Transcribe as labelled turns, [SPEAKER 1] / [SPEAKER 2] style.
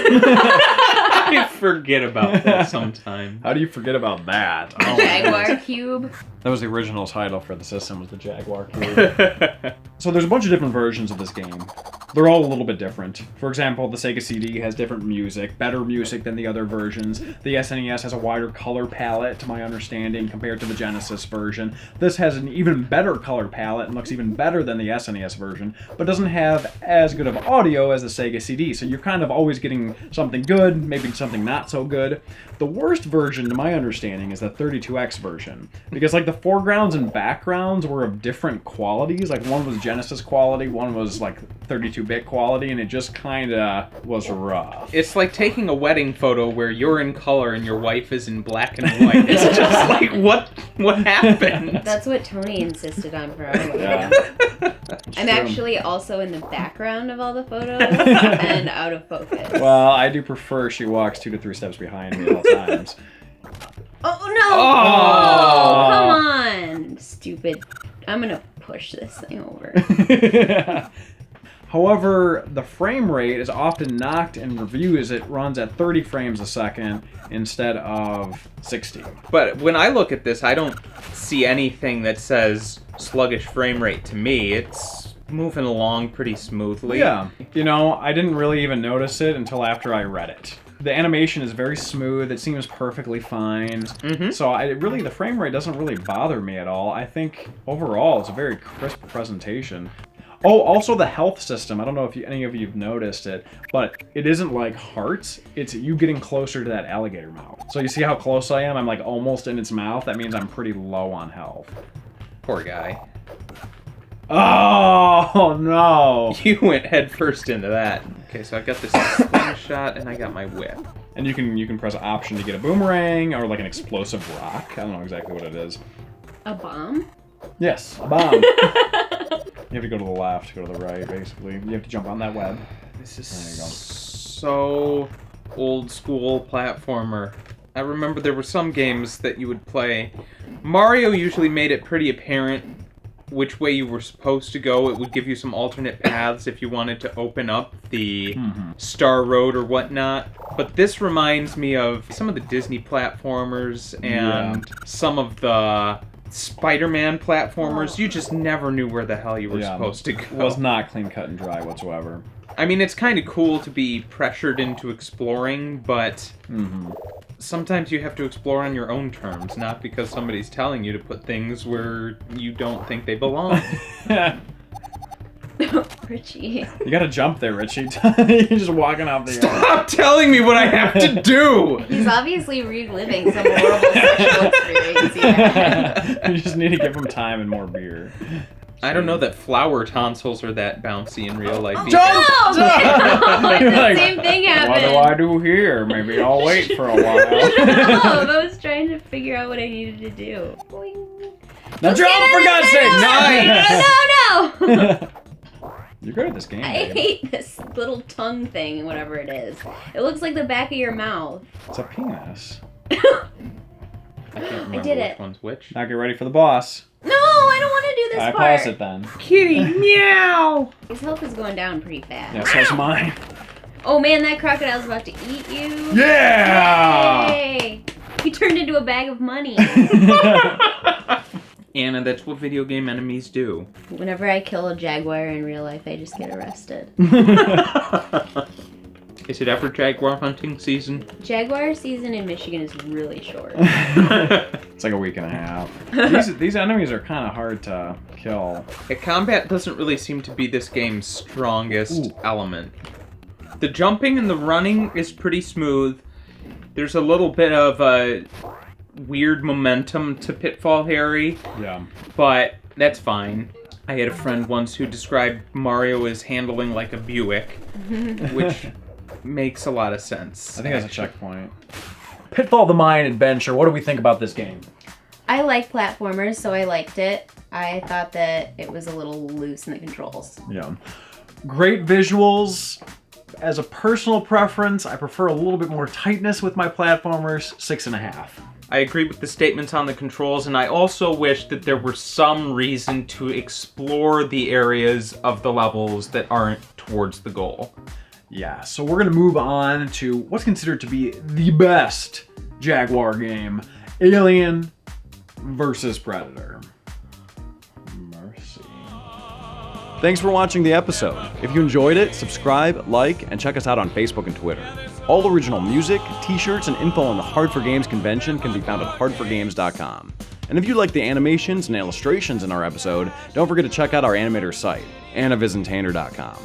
[SPEAKER 1] I forget about that sometime.
[SPEAKER 2] How do you forget about that?
[SPEAKER 3] The Jaguar Cube.
[SPEAKER 2] That was the original title for the system, was the Jaguar Cube. So there's a bunch of different versions of this game. They're all a little bit different. For example, the Sega CD has different music, better music than the other versions. The SNES has a wider color palette, to my understanding, compared to the Genesis version. This has an even better color palette and looks even better than the SNES version, but doesn't have as good of audio as the Sega CD, so you're kind of always getting something good, maybe something not so good. The worst version, to my understanding, is the 32X version, because like the foregrounds and backgrounds were of different qualities. Like one was Genesis quality, one was like 32-bit quality, and it just kind of was rough.
[SPEAKER 1] It's like taking a wedding photo where you're in color and your wife is in black and white. It's just like, what happened?
[SPEAKER 3] That's what Tony insisted on for our wedding.
[SPEAKER 2] Yeah.
[SPEAKER 3] I'm actually also in the background of all the photos and out of focus.
[SPEAKER 2] Well, I do prefer she walks 2 to 3 steps behind me at all times.
[SPEAKER 3] Oh no!
[SPEAKER 1] Oh.
[SPEAKER 3] Come on, stupid. I'm gonna push this thing over.
[SPEAKER 2] However, the frame rate is often knocked in reviews. It runs at 30 frames a second instead of 60.
[SPEAKER 1] But when I look at this, I don't see anything that says sluggish frame rate to me. It's moving along pretty smoothly.
[SPEAKER 2] Yeah. You know, I didn't really even notice it until after I read it. The animation is very smooth. It seems perfectly fine.
[SPEAKER 1] Mm-hmm.
[SPEAKER 2] So the frame rate doesn't really bother me at all. I think overall it's a very crisp presentation. Oh, also the health system. I don't know if any of you have noticed it, but it isn't like hearts. It's you getting closer to that alligator mouth. So you see how close I am? I'm like almost in its mouth. That means I'm pretty low on health.
[SPEAKER 1] Poor guy.
[SPEAKER 2] Oh, no.
[SPEAKER 1] You went head first into that. Okay, so I got this slingshot and I got my whip.
[SPEAKER 2] And you can press Option to get a boomerang or like an explosive rock. I don't know exactly what it is.
[SPEAKER 3] A bomb?
[SPEAKER 2] Yes, a bomb. You have to go to the left, go to the right, basically. You have to jump on that web.
[SPEAKER 1] This is
[SPEAKER 2] There you go.
[SPEAKER 1] so old school platformer. I remember there were some games that you would play. Mario usually made it pretty apparent which way you were supposed to go. It would give you some alternate paths if you wanted to open up the Star Road or whatnot. But this reminds me of some of the Disney platformers and some of the Spider-Man platformers. You just never knew where the hell you were supposed to go.
[SPEAKER 2] It was not clean cut and dry whatsoever.
[SPEAKER 1] I mean, it's kind of cool to be pressured into exploring, but sometimes you have to explore on your own terms, not because somebody's telling you to put things where you don't think they belong.
[SPEAKER 3] Richie.
[SPEAKER 2] You gotta jump there, Richie. You're just walking off the
[SPEAKER 1] Stop telling me what I have to do!
[SPEAKER 3] He's obviously reliving some horrible sexual experience he had.
[SPEAKER 2] You just need to give him time and more beer.
[SPEAKER 1] I don't know that flower tonsils are that bouncy in real life.
[SPEAKER 2] Jump!
[SPEAKER 3] Like
[SPEAKER 2] You're
[SPEAKER 3] the
[SPEAKER 2] like,
[SPEAKER 3] same thing happened.
[SPEAKER 2] What do I do here? Maybe I'll wait for a while.
[SPEAKER 3] I was trying to figure out what I needed to do. Boing.
[SPEAKER 2] Now jump, for God's sake!
[SPEAKER 1] Nice!
[SPEAKER 3] No!
[SPEAKER 2] You're good at this game,
[SPEAKER 3] I
[SPEAKER 2] babe.
[SPEAKER 3] hate this little tongue thing, whatever it is. It looks like the back of your mouth.
[SPEAKER 2] It's a penis.
[SPEAKER 1] I can't remember
[SPEAKER 3] did
[SPEAKER 1] which
[SPEAKER 3] it.
[SPEAKER 1] one's which.
[SPEAKER 2] Now get ready for the boss.
[SPEAKER 3] No, I don't want to do this
[SPEAKER 2] I
[SPEAKER 3] part.
[SPEAKER 2] pause it then.
[SPEAKER 1] Kitty, meow!
[SPEAKER 3] His health is going down pretty fast.
[SPEAKER 2] Yeah, so's mine.
[SPEAKER 3] Oh man, that crocodile's about to eat you.
[SPEAKER 2] Yeah!
[SPEAKER 3] Yay! He turned into a bag of money.
[SPEAKER 1] Anna, that's what video game enemies do.
[SPEAKER 3] Whenever I kill a jaguar in real life, I just get arrested.
[SPEAKER 1] Is it ever jaguar hunting season?
[SPEAKER 3] Jaguar season in Michigan is really short.
[SPEAKER 2] It's like a week and a half. These enemies are kind of hard to kill.
[SPEAKER 1] Combat doesn't really seem to be this game's strongest element. The jumping and the running is pretty smooth. There's a little bit of a weird momentum to Pitfall Harry.
[SPEAKER 2] Yeah.
[SPEAKER 1] But that's fine. I had a friend once who described Mario as handling like a Buick, which makes a lot of sense.
[SPEAKER 2] I think that's a checkpoint. Pitfall the Mayan Adventure. What do we think about this game?
[SPEAKER 3] I like platformers, so I liked it. I thought that it was a little loose in the controls.
[SPEAKER 2] Yeah. Great visuals. As a personal preference, I prefer a little bit more tightness with my platformers. 6.5.
[SPEAKER 1] I agree with the statements on the controls, and I also wish that there were some reason to explore the areas of the levels that aren't towards the goal.
[SPEAKER 2] Yeah, so we're going to move on to what's considered to be the best Jaguar game, Alien versus Predator. Mercy.
[SPEAKER 4] Thanks for watching the episode. If you enjoyed it, subscribe, like, and check us out on Facebook and Twitter. All original music, t-shirts, and info on the Hard4Games convention can be found at hard4games.com. And if you like the animations and illustrations in our episode, don't forget to check out our Animator site, anavisintanner.com.